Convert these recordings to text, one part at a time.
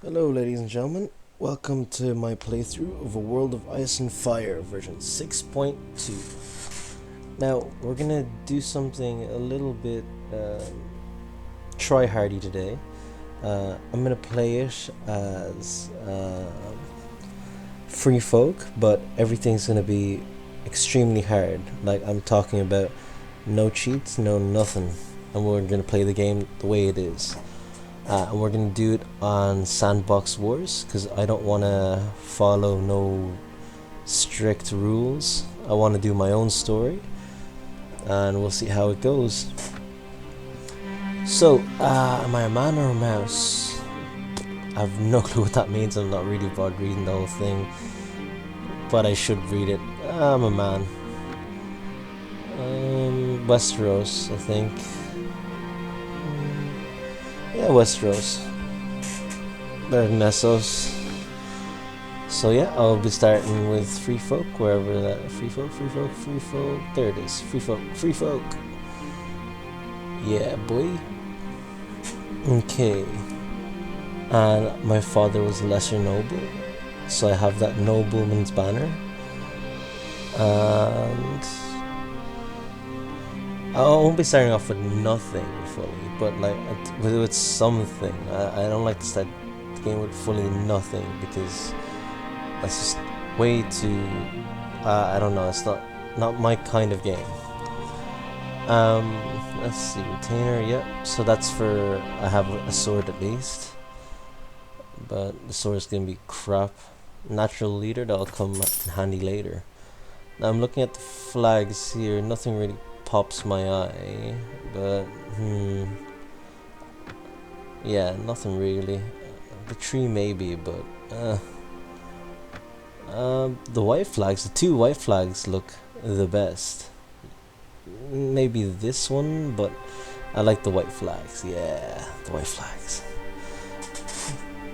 Hello ladies and gentlemen, welcome to my playthrough of A World of Ice and Fire version 6.2. Now, we're gonna do something a little bit try-hardy today. I'm gonna play it as free folk, but everything's gonna be extremely hard. Like, I'm talking about no cheats, no nothing, and we're gonna play the game the way it is. And we're gonna do it on Sandbox Wars because I don't want to follow no strict rules. I want to do my own story, and we'll see how it goes. So, am I a man or a mouse? I have no clue what that means. I'm not really bothered reading the whole thing, but I should read it. I'm a man. Westeros, I think. Yeah, Westeros. Better than Essos. So yeah, I'll be starting with Free Folk, wherever that... Free Folk. There it is. Free Folk. Yeah, boy. Okay. And my father was a lesser noble, so I have that nobleman's banner. And... I won't be starting off with nothing fully, but like with something. I don't like to start the game with fully nothing because that's just way too. I don't know. It's not my kind of game. Let's see, retainer. Yep. So that's for I have a sword at least, but the sword is gonna be crap. Natural leader that'll come in handy later. Now I'm looking at the flags here. Nothing really pops my eye, but yeah, nothing really. The tree maybe, but the white flags, the two white flags look the best. Maybe this one, but I like the white flags. Yeah, the white flags.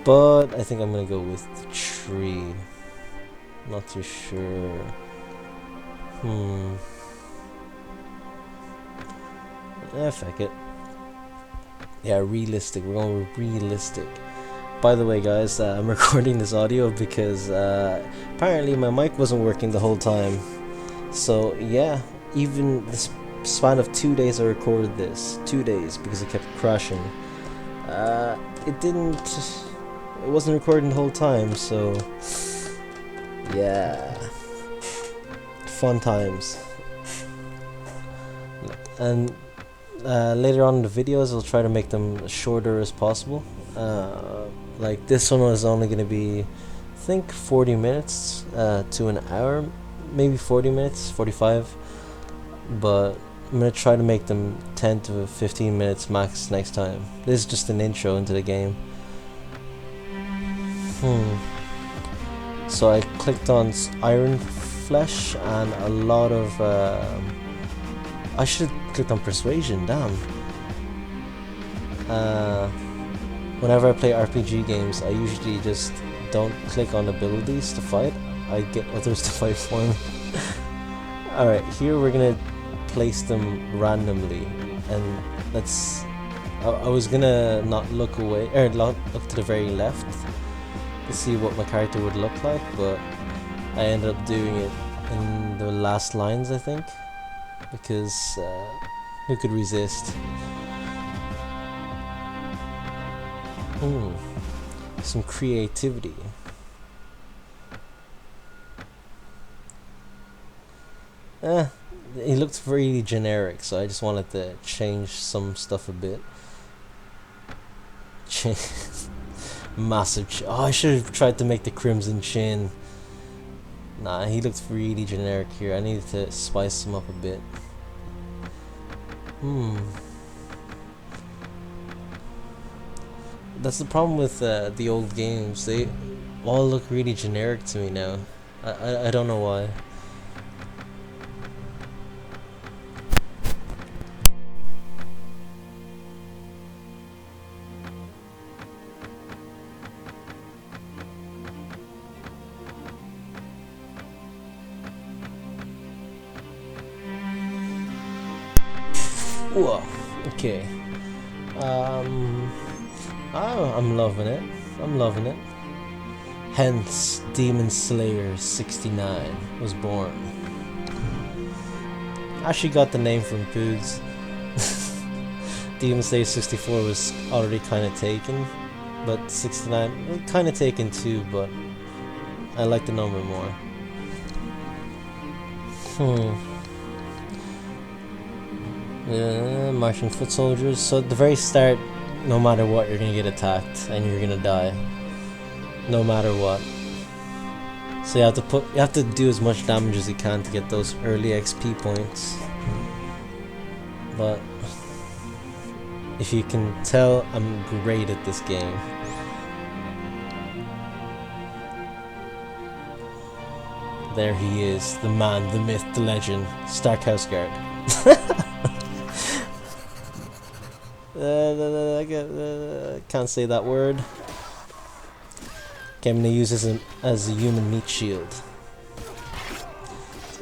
But I think I'm gonna go with the tree. Not too sure. Fuck it. Yeah, realistic. We're going with realistic. By the way, guys, I'm recording this audio because apparently my mic wasn't working the whole time. So yeah, even the span of 2 days I recorded this. 2 days because it kept crashing. It wasn't recording the whole time, so yeah. Fun times. And later on in the videos, I'll try to make them shorter as possible. Like this one was only going to be, I think, 40 minutes to an hour, maybe 40 minutes, 45. But I'm going to try to make them 10 to 15 minutes max next time. This is just an intro into the game. So I clicked on Iron Flesh and a lot of... I should have clicked on Persuasion, damn. Whenever I play RPG games, I usually just don't click on abilities to fight. I get others to fight for me. Alright, here we're gonna place them randomly. And let's... I was gonna not look away, or look to the very left to see what my character would look like, but I ended up doing it in the last lines, I think. Because who could resist? Some creativity. He looked really generic, so I just wanted to change some stuff a bit. Massive oh, I should have tried to make the crimson chin. Nah, he looked really generic here. I needed to spice him up a bit. That's the problem with the old games. They all look really generic to me now. I don't know why. Whoa, okay. I'm loving it. I'm loving it. Hence, Demon Slayer 69 was born. Actually got the name from Poods. Demon Slayer 64 was already kind of taken, but 69 kind of taken too, but I like the number more. Martian foot soldiers. So at the very start, no matter what, you're gonna get attacked and you're gonna die. No matter what. So you have to do as much damage as you can to get those early XP points. But if you can tell, I'm great at this game. There he is, the man, the myth, the legend, Starkhouse Guard. I can't say that word. Okay, I'm gonna use this as a human meat shield.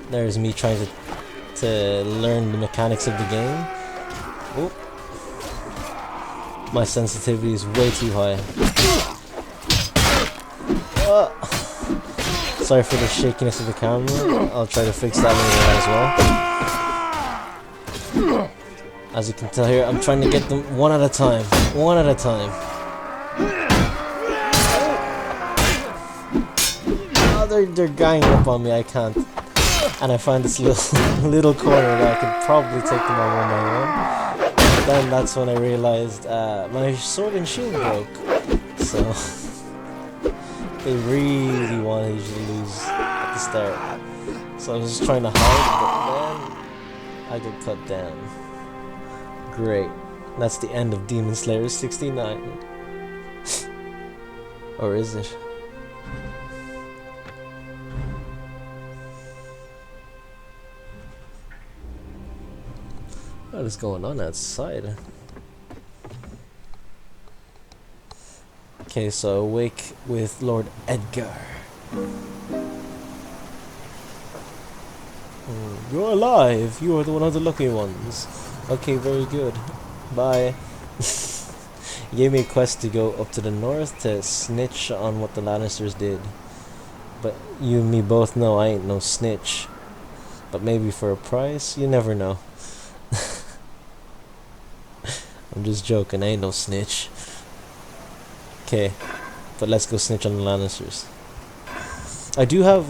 There's me trying to learn the mechanics of the game. Oh. My sensitivity is way too high. Sorry for the shakiness of the camera. I'll try to fix that later on as well. As you can tell here, I'm trying to get them one at a time. One at a time. They're ganging up on me, I can't. And I find this little corner that I could probably take them on one by one. But then that's when I realized my sword and shield broke. So they really wanted you to lose at the start. So I was just trying to hide, but then I got cut down. Great. That's the end of Demon Slayer 69. Or is it? What is going on outside? Okay, so awake with Lord Edgar. You're alive! You are the one of the lucky ones. Okay, very good. Bye. He gave me a quest to go up to the north to snitch on what the Lannisters did. But you and me both know I ain't no snitch. But maybe for a price, you never know. I'm just joking, I ain't no snitch. Okay, but let's go snitch on the Lannisters. I do have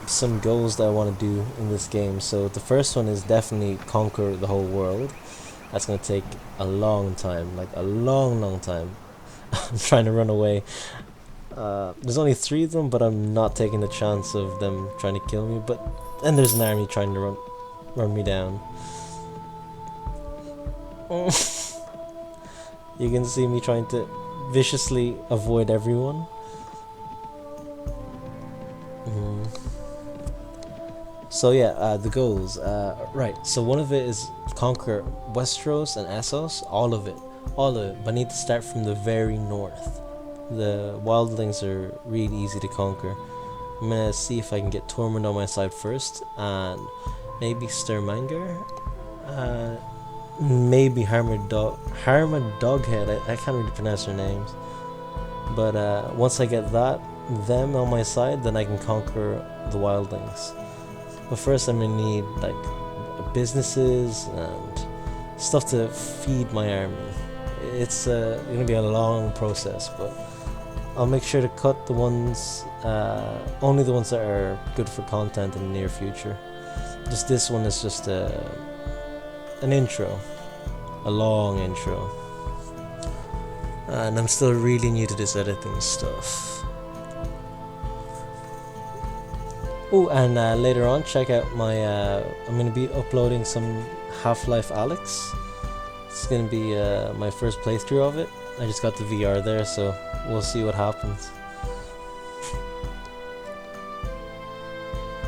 some goals that I want to do in this game. So the first one is definitely conquer the whole world. That's going to take a long time, like a long time. I'm trying to run away. There's only 3 of them, but I'm not taking the chance of them trying to kill me. But then there's an army trying to run me down. You can see me trying to viciously avoid everyone. So yeah, the goals. Right, so one of it is conquer Westeros and Essos, all of it. But I need to start from the very north. The wildlings are really easy to conquer. I'm gonna see if I can get Tormund on my side first, and maybe Sturmangar, maybe Harma Doghead. I can't really pronounce their names. But once I get them on my side, then I can conquer the wildlings. But first I'm gonna need like businesses and stuff to feed my army. It's gonna be a long process, but I'll make sure to cut the ones, only the ones that are good for content in the near future. Just this one is just an intro, a long intro. And I'm still really new to this editing stuff. Oh, and later on, check out my, I'm going to be uploading some Half-Life Alyx. It's going to be my first playthrough of it. I just got the VR there, so we'll see what happens.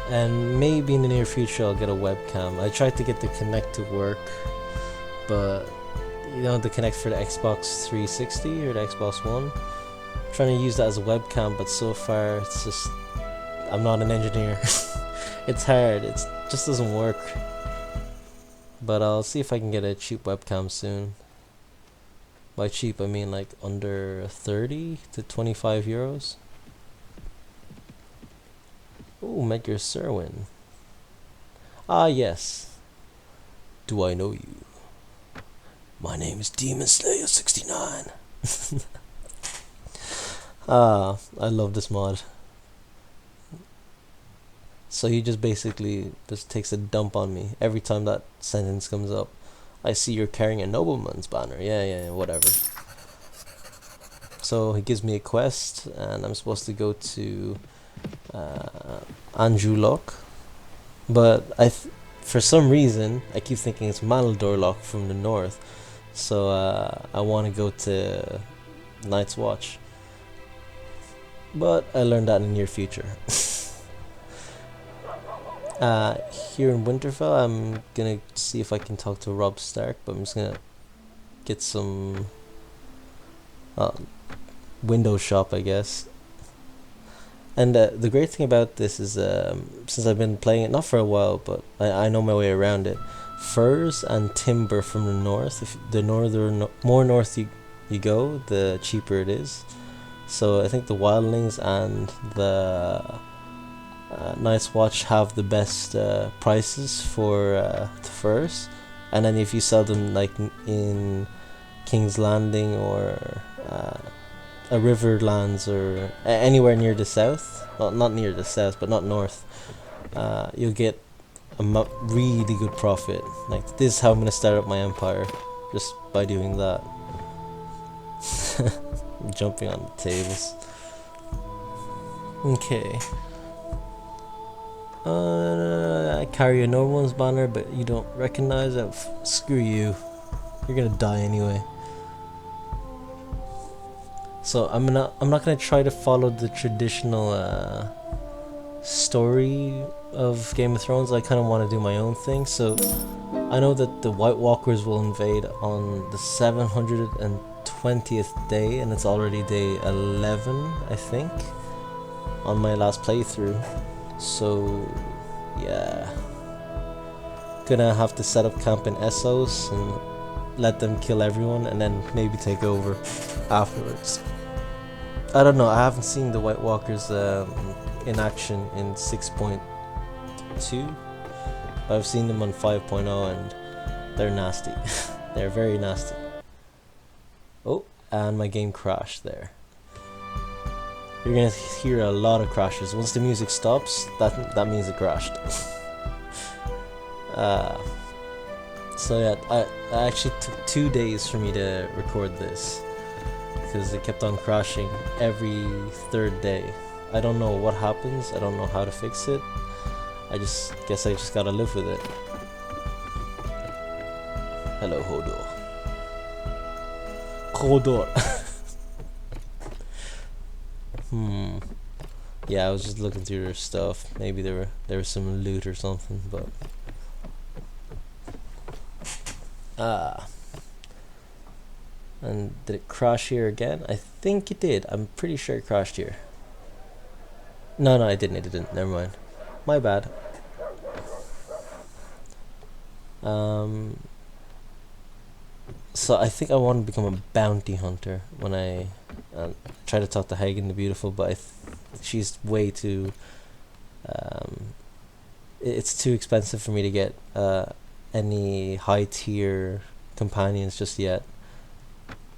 And maybe in the near future I'll get a webcam. I tried to get the Kinect to work, but you know, the Kinect for the Xbox 360 or the Xbox One. I'm trying to use that as a webcam, but so far it's just, I'm not an engineer. It's hard, it just doesn't work. But I'll see if I can get a cheap webcam soon. By cheap, I mean like under 30 to 25 euros. Ooh, Medgar Serwin. Ah, yes. Do I know you? My name is Demon Slayer 69. Ah, I love this mod. So he just basically just takes a dump on me every time that sentence comes up. I see you're carrying a nobleman's banner. Yeah, whatever. So he gives me a quest, and I'm supposed to go to Anju Lock. But for some reason, I keep thinking it's Malador Lock from the north. So I want to go to Night's Watch. But I learned that in the near future. Here in Winterfell, I'm gonna see if I can talk to Robb Stark, but I'm just gonna get some window shop, I guess. And the great thing about this is, since I've been playing it not for a while, but I know my way around it. Furs and timber from the north. If the more north you go, the cheaper it is. So I think the wildlings and the Night's Watch have the best prices for the furs, and then if you sell them like in King's Landing or a Riverlands or anywhere near the south, not near the south, but not north, you'll get a really good profit. Like, this is how I'm gonna start up my empire, just by doing that. Jumping on the tables. Okay. I carry a nobleman's banner, but you don't recognize it. Screw you. You're gonna die anyway. So I'm not gonna try to follow the traditional story of Game of Thrones. I kind of want to do my own thing. So I know that the White Walkers will invade on the 720th day, and it's already day 11, I think, on my last playthrough. So yeah, gonna have to set up camp in Essos and let them kill everyone, and then maybe take over afterwards. I don't know, I haven't seen the White Walkers in action in 6.2. I've seen them on 5.0 and they're nasty. They're very nasty. Oh, and my game crashed there. You're gonna hear a lot of crashes. Once the music stops, that means it crashed. So yeah, I actually took 2 days for me to record this, because it kept on crashing every third day. I don't know what happens, I don't know how to fix it. I guess I just gotta live with it. Hello, Hodor. Hodor. Yeah, I was just looking through their stuff. Maybe there was some loot or something, but and did it crash here again? I think it did. I'm pretty sure it crashed here. No, it didn't. It didn't. Never mind. My bad. So I think I want to become a bounty hunter when I try to talk to Hagen the Beautiful, but she's way too. It's too expensive for me to get any high tier companions just yet.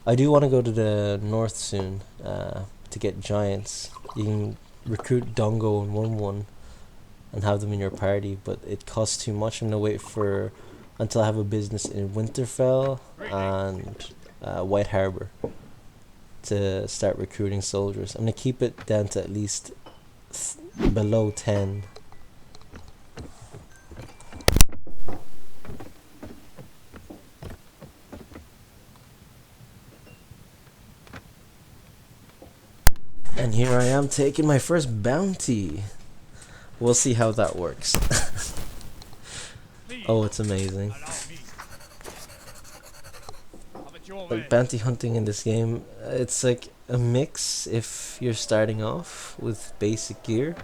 I do want to go to the north soon to get giants. You can recruit Dongo and 1-1 and have them in your party, but it costs too much. I'm gonna wait until I have a business in Winterfell and White Harbor to start recruiting soldiers. I'm gonna keep it down to at least below 10. And here I am taking my first bounty. We'll see how that works. Oh, it's amazing. Like, bounty hunting in this game, it's like a mix. If you're starting off with basic gear,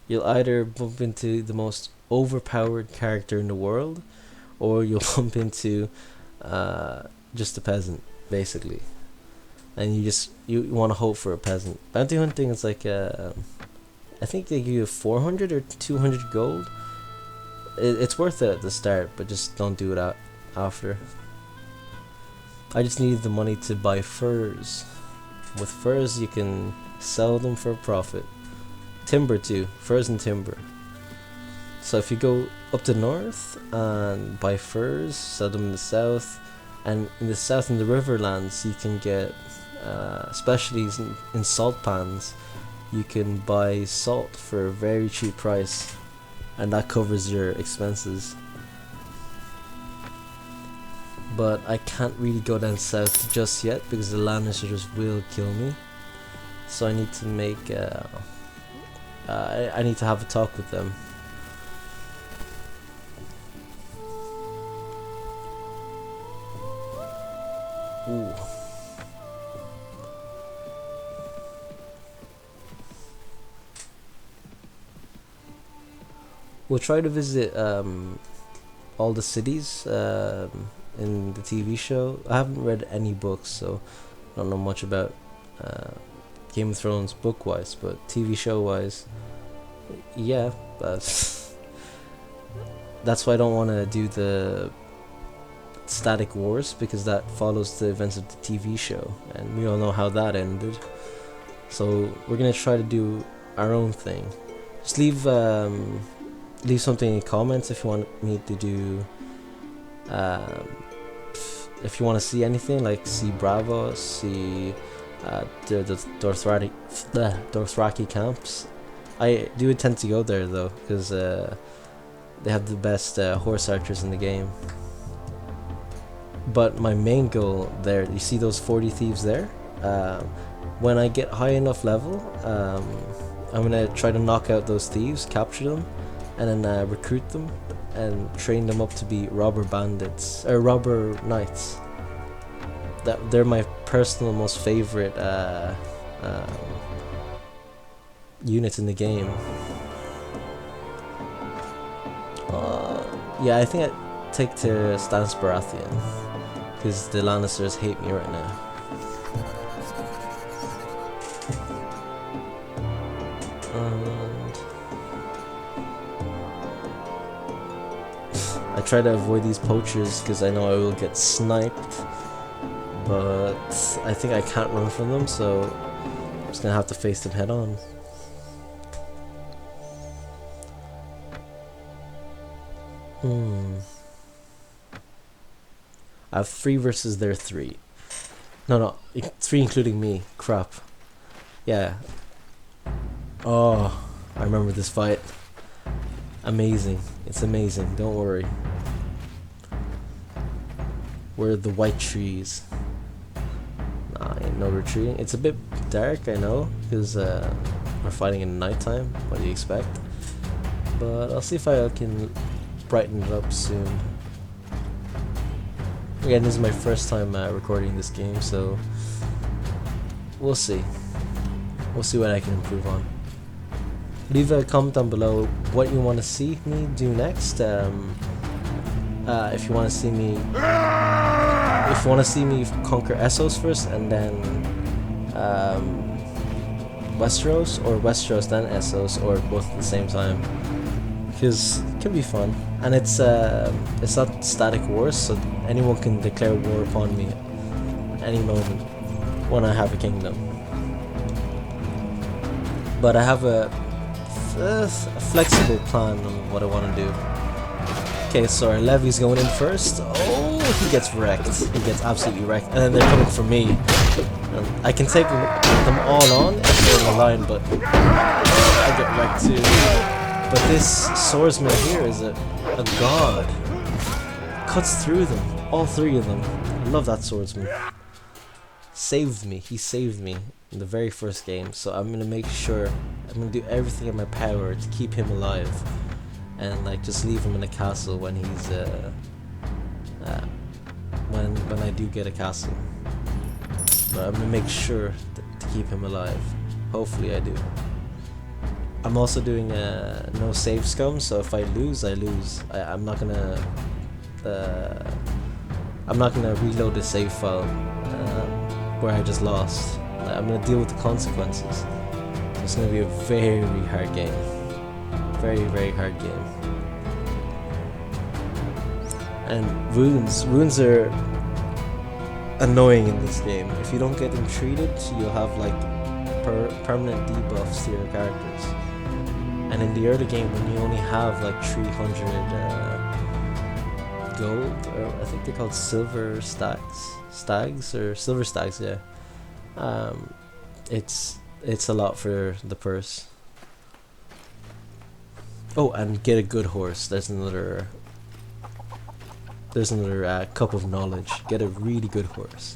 you'll either bump into the most overpowered character in the world, or you'll bump into just a peasant. basically. And you want to hope for a peasant. Bounty hunting is like I think they give you 400 or 200 gold. It's worth it at the start, but just don't do it after. I just needed the money to buy furs. With furs you can sell them for a profit. Timber too, furs and timber. So if you go up the north and buy furs, sell them in the south, and in the south in the riverlands you can get specialties in salt pans. You can buy salt for a very cheap price, and that covers your expenses. But I can't really go down south just yet because the Lannisters will kill me. So I need to make I need to have a talk with them. Ooh. We'll try to visit all the cities in the TV show. I haven't read any books, so I don't know much about Game of Thrones book-wise, but TV show-wise, yeah. But that's why I don't want to do the Static Wars, because that follows the events of the TV show, and we all know how that ended. So we're gonna try to do our own thing. Just leave something in the comments if you want me to do if you want to see anything, like see Bravo, see the Dothraki camps. I do intend to go there though, because they have the best horse archers in the game. But my main goal there, you see those 40 thieves there? When I get high enough level, I'm gonna try to knock out those thieves, capture them, and then recruit them and train them up to be robber bandits or robber knights. They're my personal most favorite units in the game. Yeah, I think I'd take to Stannis Baratheon, because the Lannisters hate me right now. And I try to avoid these poachers because I know I will get sniped, but I think I can't run from them, so I'm just gonna have to face them head on. I have 3 versus their 3. No, 3 including me. Crap. Yeah. Oh, I remember this fight. Amazing. It's amazing. Don't worry. Where are the white trees? Nah, ain't no retreating. It's a bit dark, I know, because we're fighting in nighttime. What do you expect? But I'll see if I can brighten it up soon. Again, this is my first time recording this game, so we'll see. We'll see what I can improve on. Leave a comment down below what you want to see me do next. If you want to see me, conquer Essos first and then Westeros, or Westeros then Essos, or both at the same time, because it can be fun. And it's not static wars, so anyone can declare war upon me at any moment when I have a kingdom. But I have a flexible plan on what I want to do. Okay, so our levy's going in first. Oh, he gets wrecked. He gets absolutely wrecked. And then they're coming for me. And I can take them all on if they're in the line, but I get wrecked too. But this swordsman here is a god. Cuts through them, all 3 of them. I love that swordsman. Saved me. He saved me in the very first game. So I'm gonna make sure, I'm gonna do everything in my power to keep him alive, and like just leave him in a castle when he's when I do get a castle. But I'm gonna make sure to keep him alive. Hopefully I do. I'm also doing no save scum, so if I lose, I lose. I'm not gonna reload the save file where I just lost. Like, I'm gonna deal with the consequences. So it's gonna be a very hard game. Very, very hard game. And runes are annoying in this game. If you don't get them treated, you'll have like permanent debuffs to your characters. And in the early game, when you only have like 300 gold, or I think they're called silver stags or silver stags, yeah. It's a lot for the purse. Oh, and get a good horse. There's another cup of knowledge. Get a really good horse.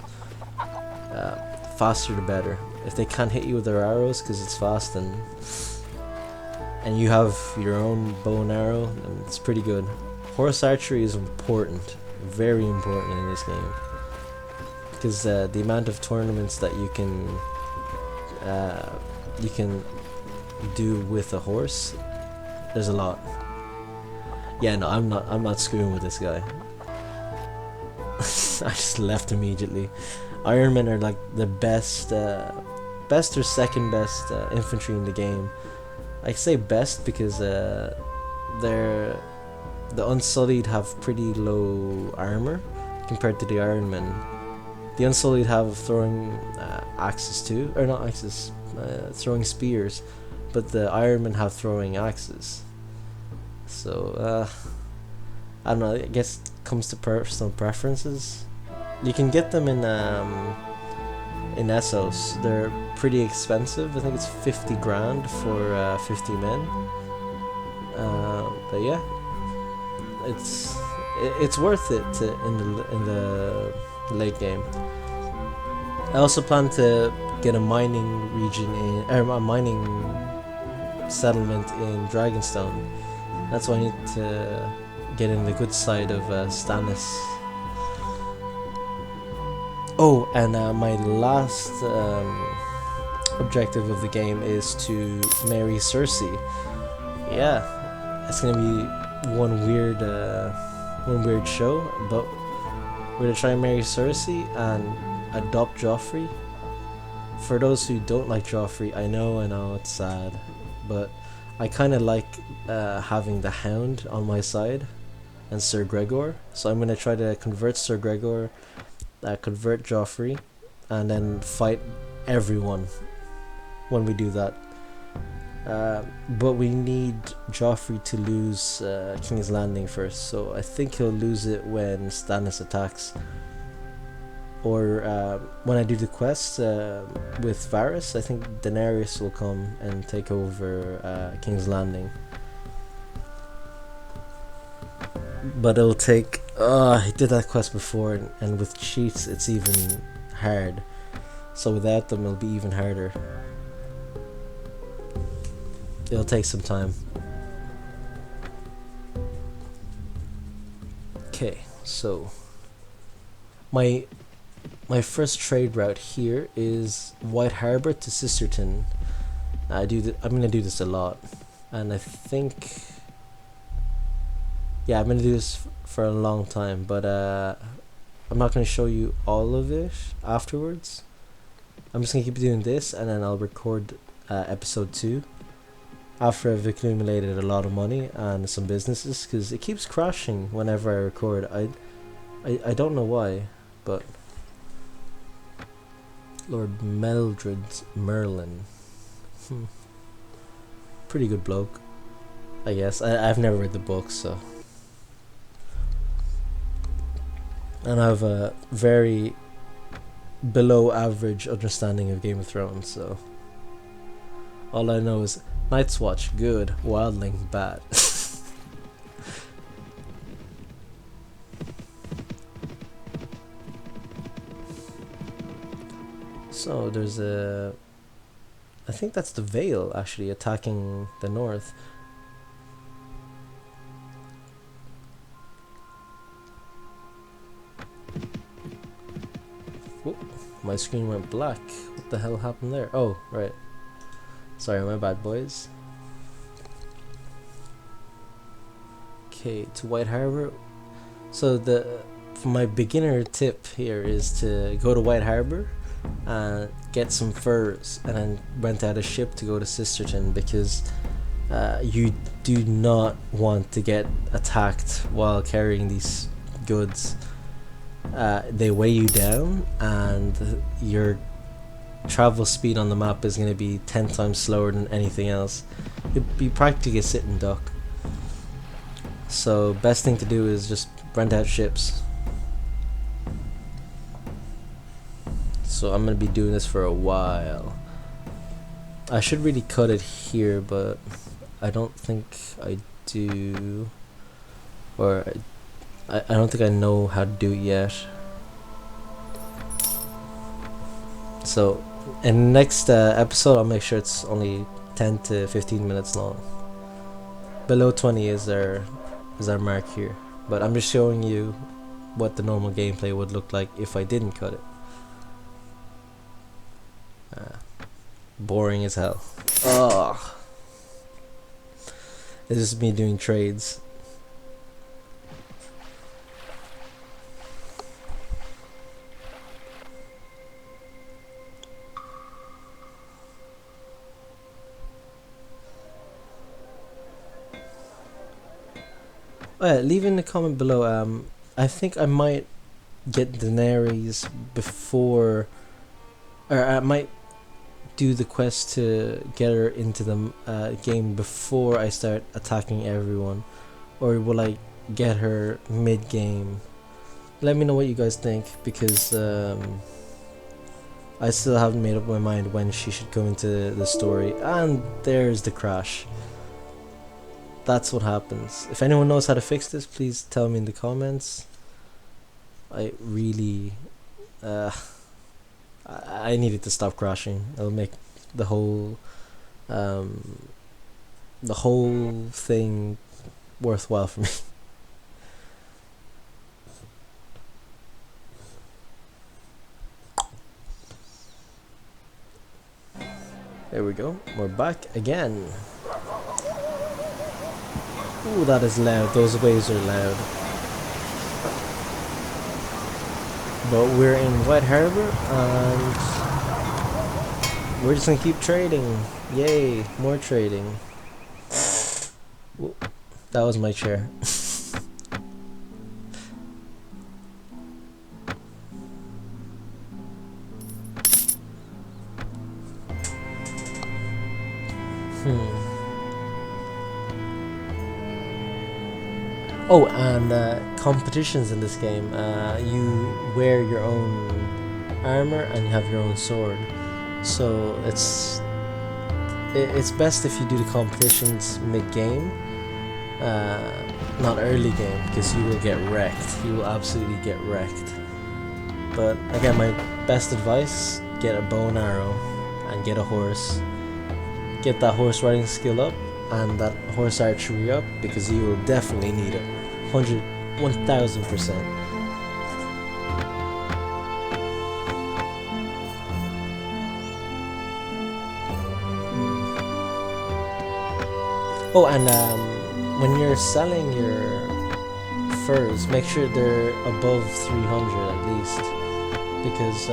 Faster the better. If they can't hit you with their arrows because it's fast, and you have your own bow and arrow, then it's pretty good. Horse archery is important, very important in this game, because the amount of tournaments that you can do with a horse, there's a lot. Yeah, no, I'm not screwing with this guy. I just left immediately. Ironmen are like the best or second best infantry in the game. I say best because the Unsullied have pretty low armor compared to the Ironmen. The Unsullied have throwing axes too, or not axes, throwing spears, but the Ironmen have throwing axes. So I don't know. I guess it comes to personal preferences. You can get them in Essos. They're pretty expensive. I think it's 50 grand for 50 men. But yeah, it's worth it in the late game. I also plan to get a mining region a mining settlement in Dragonstone. That's why I need to get in the good side of Stannis. Oh, and my last objective of the game is to marry Cersie. Yeah, it's gonna be one weird show, but we're gonna try and marry Cersie and adopt Joffrey. For those who don't like Joffrey, I know it's sad, but I kind of like having the Hound on my side and Sir Gregor, so I'm gonna try to convert Sir Gregor, convert Joffrey, and then fight everyone when we do that. But we need Joffrey to lose King's Landing first, so I think he'll lose it when Stannis attacks, or when I do the quest with Varys. I think Daenerys will come and take over King's Landing. But it'll take... I did that quest before, and with cheats it's even hard. So without them it'll be even harder. It'll take some time. Okay, so my first trade route here is White Harbor to Sisterton. I'm gonna do this a lot, and I think, yeah, I'm gonna do this for a long time, but I'm not gonna show you all of it afterwards. I'm just gonna keep doing this, and then I'll record episode 2 after I've accumulated a lot of money and some businesses, because it keeps crashing whenever I record. I don't know why, but Lord Meldred Merlin, pretty good bloke, I guess. I've never read the book, so, and I have a very below average understanding of Game of Thrones, so all I know is Night's Watch good, Wildling bad. So there's I think that's the Vale actually attacking the north. Whoop, my screen went black. What the hell happened there? Oh, right. Sorry, my bad, boys. Okay, to White Harbor. So my beginner tip here is to go to White Harbor, get some furs, and then rent out a ship to go to Sisterton, because you do not want to get attacked while carrying these goods. They weigh you down, and your travel speed on the map is going to be 10 times slower than anything else. It'd be practically a sitting duck. So best thing to do is just rent out ships. So I'm going to be doing this for a while. I should really cut it here, but I don't think I do, or I don't think I know how to do it yet. So in the next episode, I'll make sure it's only 10 to 15 minutes long. Below 20 is our mark here, but I'm just showing you what the normal gameplay would look like if I didn't cut it. Boring as hell. Ugh. It's just me doing trades. Oh yeah, leave in the comment below. I think I might get Daenerys before, or I might do the quest to get her into the game before I start attacking everyone, or will I get her mid-game? Let me know what you guys think, because I still haven't made up my mind when she should come into the story. And there's the crash. That's what happens. If anyone knows how to fix this, please tell me in the comments. I really I needed to stop crashing. It'll make the whole thing worthwhile for me. There we go. We're back again. Ooh, that is loud. Those waves are loud. But we're in White Harbor, and we're just gonna keep trading. Yay, more trading. Ooh, that was my chair. Oh, and competitions in this game. You wear your own armor and you have your own sword. So it's best if you do the competitions mid-game, not early game, because you will get wrecked. You will absolutely get wrecked. But again, my best advice: get a bow and arrow, and get a horse. Get that horse riding skill up and that horse archery up, because you will definitely need it. 1000%. Oh, and when you're selling your furs, make sure they're above 300 at least, because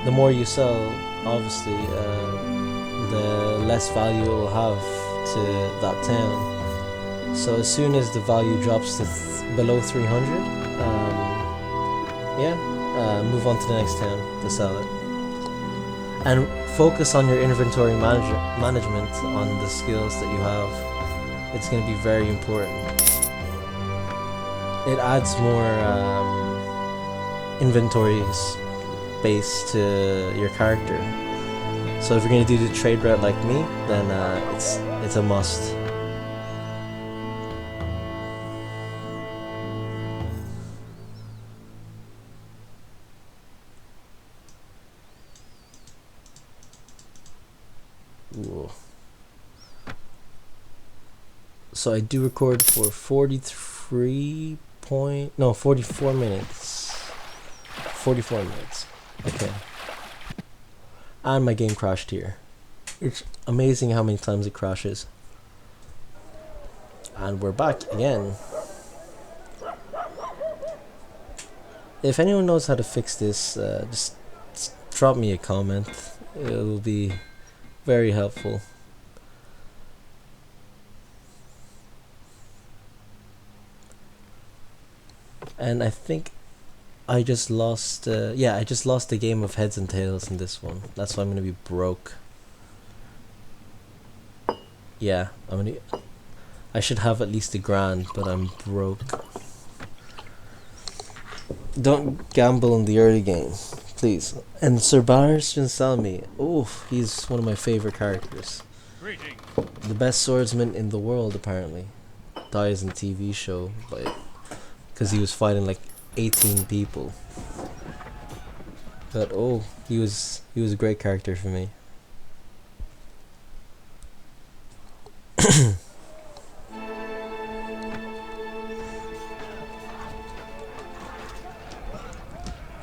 the more you sell, obviously, the less value it will have to that town. So as soon as the value drops to below 300, move on to the next town to sell it. And focus on your inventory management on the skills that you have. It's going to be very important. It adds more inventory space to your character. So if you're going to do the trade route like me, then it's a must. Ooh. So I do record for 44 minutes. 44 minutes. Okay. And my game crashed here. It's amazing how many times it crashes. And we're back again. If anyone knows how to fix this, just drop me a comment. It will be very helpful. And I think I just lost, I just lost the game of heads and tails in this one. That's why I'm gonna be broke. Yeah, I should have at least $1,000, but I'm broke. Don't gamble in the early game, please. And Sir Barristan Selmy, oof, he's one of my favorite characters. Greetings. The best swordsman in the world, apparently. Dies in TV show, because he was fighting like 18 people. But oh, he was a great character for me.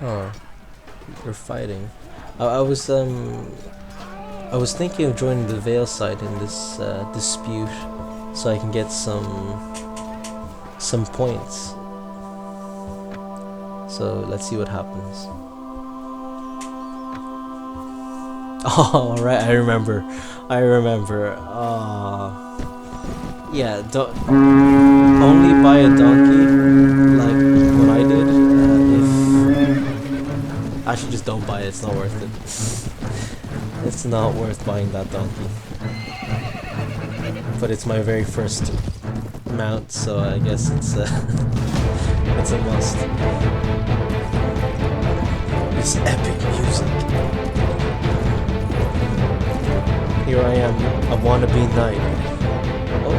Oh, we're fighting. I was thinking of joining the Vale side in this dispute, so I can get some points. So let's see what happens. Oh, right, I remember. Yeah, don't only buy a donkey like what I did. Actually, just don't buy it. It's not worth it. It's not worth buying that donkey. But it's my very first mount, so I guess it's it's a must. This epic music. Here I am, a wannabe knight. Oh.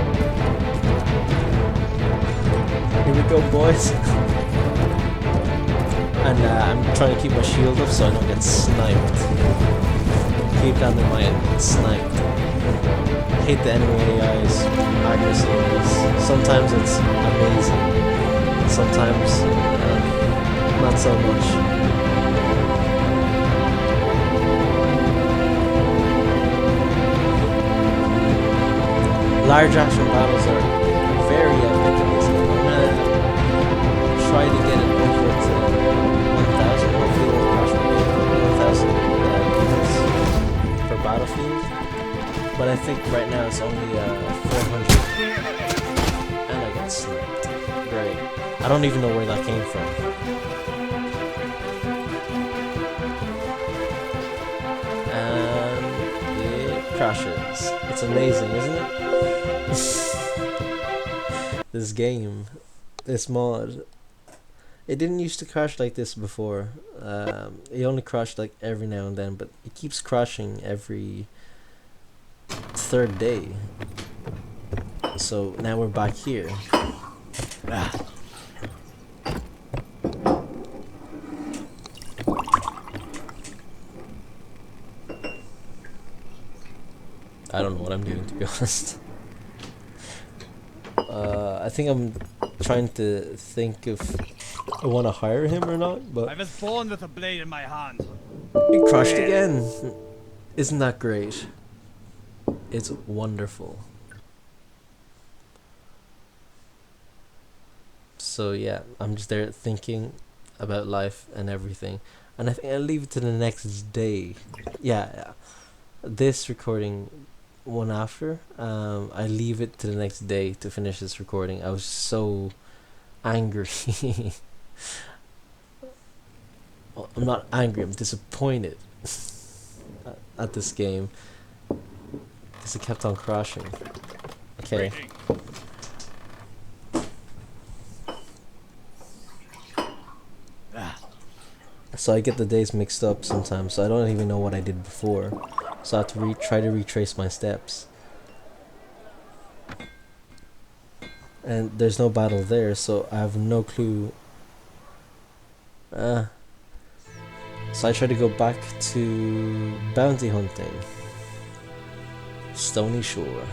Here we go, boys. And I'm trying to keep my shield up so I don't get sniped. Keep down the mine, sniped. I hate the enemy AI's accuracy in this. Sometimes it's amazing. Sometimes not so much. Large action battles are very epic in this game. I'm gonna try to get it over to 1,000. Hopefully it won't crash my game. 1,000 units per battlefield. But I think right now it's only 400. And I got sniped. Great. I don't even know where that came from. And it crashes. It's amazing, isn't it? This game, this mod, it didn't used to crash like this before. It only crashed like every now and then, but it keeps crashing every 3rd day. So now we're back here. I don't know what I'm doing, to be honest. I think I'm trying to think if I want to hire him or not, but I was born with a blade in my hand. it crashed again. Isn't that great? It's wonderful. So yeah, I'm just there thinking about life and everything, and I think I'll leave it to the next day. Yeah. This recording, one after, I leave it to the next day to finish this recording. I was so angry. Well, I'm not angry, I'm disappointed at this game because it kept on crashing. Okay. So I get the days mixed up sometimes, so I don't even know what I did before. So I have to try to retrace my steps. And there's no battle there, so I have no clue. So I try to go back to bounty hunting. Stony Shore.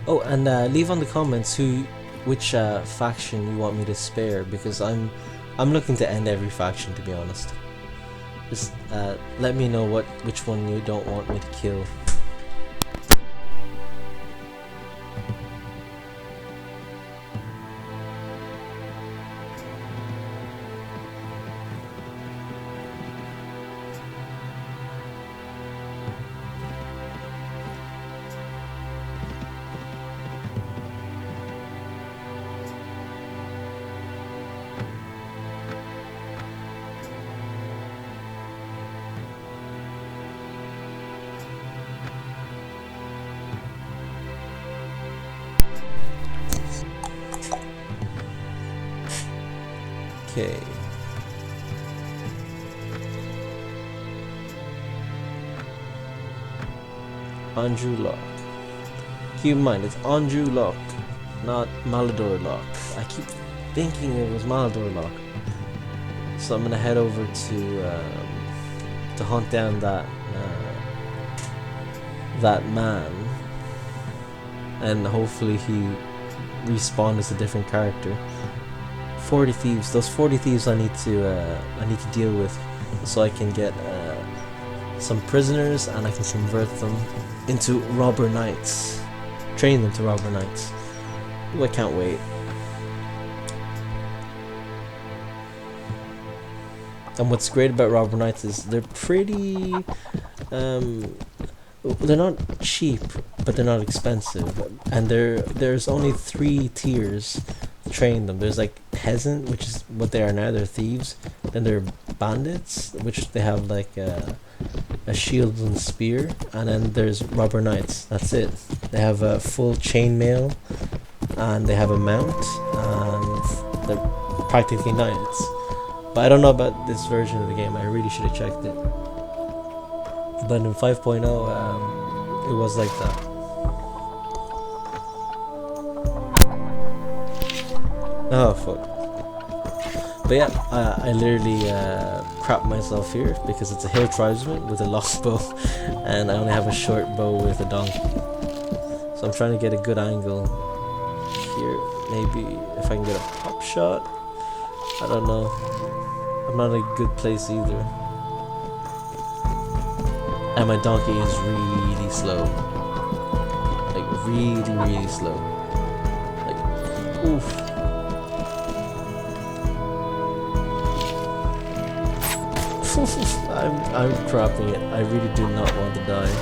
Oh, and leave on the comments which faction you want me to spare, because I'm looking to end every faction, to be honest. Just let me know which one you don't want me to kill. Okay. Andrew Lock. Keep in mind, it's Andrew Lock, not Malador Lock. I keep thinking it was Malador Lock. So I'm gonna head over to hunt down that man, and hopefully he respawned as a different character. 40 thieves. Those 40 thieves I need to deal with, so I can get some prisoners and I can convert them into robber knights. Train them to robber knights. Ooh, I can't wait. And what's great about robber knights is they're pretty they're not cheap, but they're not expensive, and there's only 3 tiers to train them. There's like peasant, which is what they are now, they're thieves. Then they're bandits, which they have like a shield and spear, and then there's robber knights. That's it. They have a full chainmail, and they have a mount, and they're practically knights. But I don't know about this version of the game. I really should have checked it. But in 5.0, it was like that. Oh fuck. But yeah, I literally crap myself here because it's a hill tribesman with a longbow, and I only have a short bow with a donkey. So I'm trying to get a good angle here. Maybe if I can get a pop shot. I don't know. I'm not in a good place either. And my donkey is really slow. Like really slow. Like oof. I'm crapping it. I really do not want to die.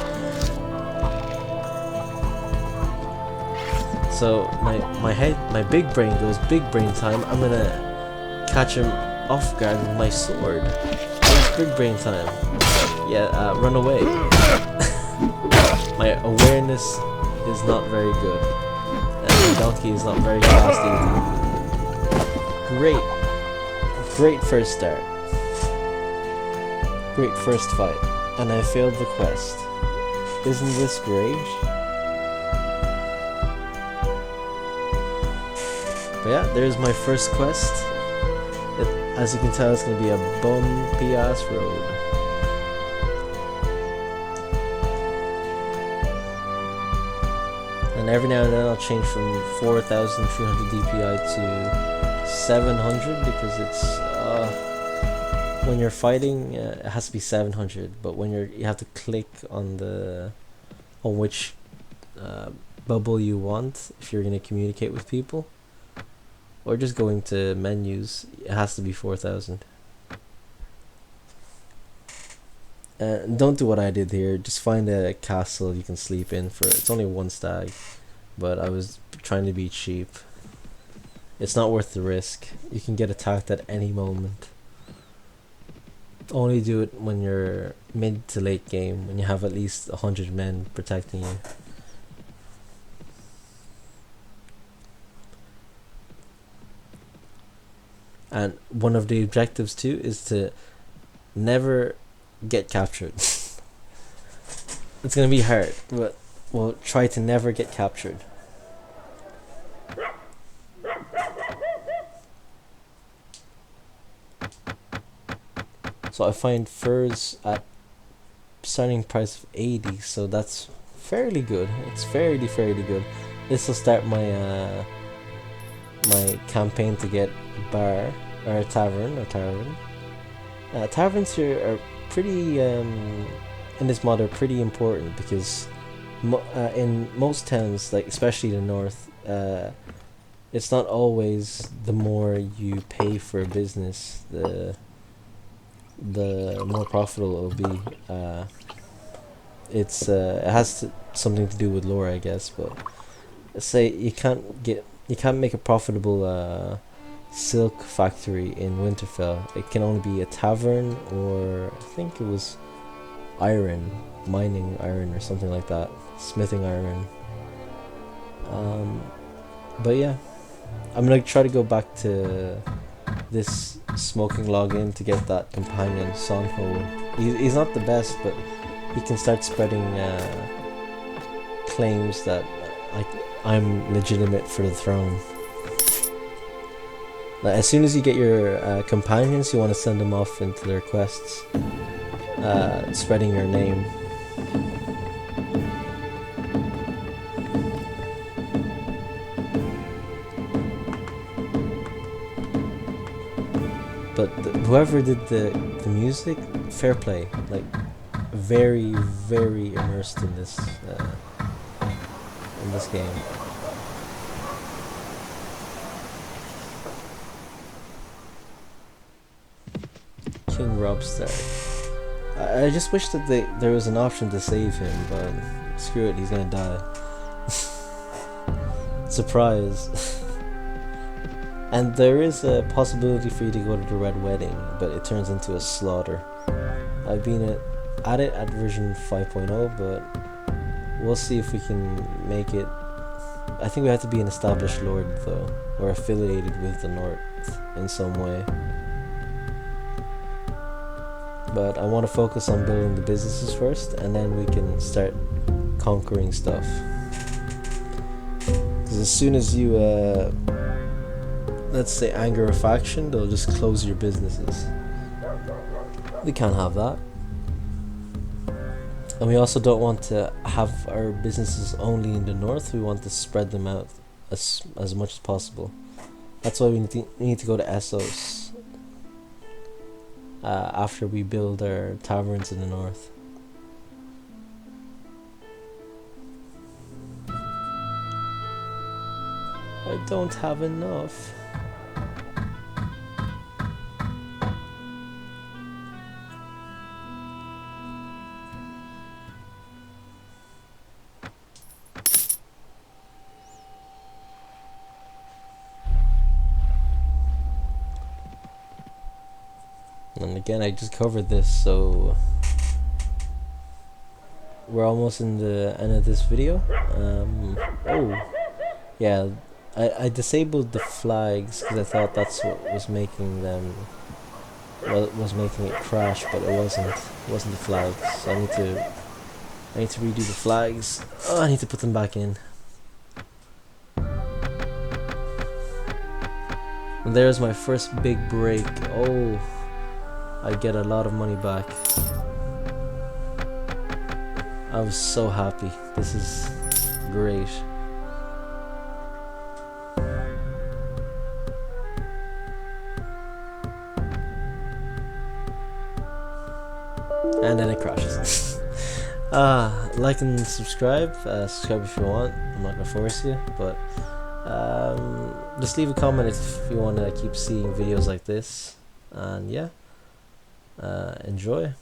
So my big brain goes big brain time. I'm gonna catch him off guard with my sword. It's big brain time. Yeah, run away. My awareness is not very good, and the donkey is not very fast either. Great first start. Great first fight, and I failed the quest. Isn't this great? But yeah, there's my first quest. As you can tell, it's gonna be a bumpy ass road. And every now and then I'll change from 4,300 DPI to 700 because it's when you're fighting, it has to be 700. But when you have to click on which bubble you want if you're gonna communicate with people, or just going to menus, it has to be 4,000. Don't do what I did here. Just find a castle you can sleep in for. It's only 1 stag, but I was trying to be cheap. It's not worth the risk. You can get attacked at any moment. Only do it when you're mid to late game, when you have at least 100 men protecting you. And one of the objectives too is to never get captured. It's gonna be hard, but we'll try to never get captured. So I find furs at starting price of 80, so that's fairly good. It's fairly good. This will start my my campaign to get a bar or a tavern. Taverns here are pretty in this mod are pretty important because in most towns, like especially the north, it's not always the more you pay for a business, the more profitable it will be. It has something to do with lore, I guess, but say you can't make a profitable silk factory in Winterfell. It can only be a tavern, or I think it was mining iron or something like that, smithing iron. But yeah, I'm gonna try to go back to this smoking log in to get that companion Sonho. He's not the best, but he can start spreading claims that I'm legitimate for the throne. Like, as soon as you get your companions, you want to send them off into their quests, spreading your name. But whoever did the music, fair play. Like, very, very immersed in this game. King Robster. I just wish that there was an option to save him, but screw it, he's gonna die. Surprise. And there is a possibility for you to go to the Red Wedding, but it turns into a slaughter. I've been at it at version 5.0, but we'll see if we can make it. I think we have to be an established lord though, or affiliated with the North in some way. But I want to focus on building the businesses first, and then we can start conquering stuff. Because as soon as you let's say anger a faction, they'll just close your businesses. We can't have that. And we also don't want to have our businesses only in the north. We want to spread them out as much as possible. That's why we need to go to Essos after we build our taverns in the north. I don't have enough. And again, I just covered this, so we're almost in the end of this video. Oh, yeah, I disabled the flags because I thought that's what was making them, well, it was making it crash, but it wasn't. It wasn't the flags. So I need to redo the flags. Oh, I need to put them back in. And there's my first big break. Oh, I get a lot of money back. I was so happy. This is great. And then it crashes. Like and subscribe. Subscribe if you want. I'm not gonna force you, but just leave a comment if you want to keep seeing videos like this. And yeah, enjoy.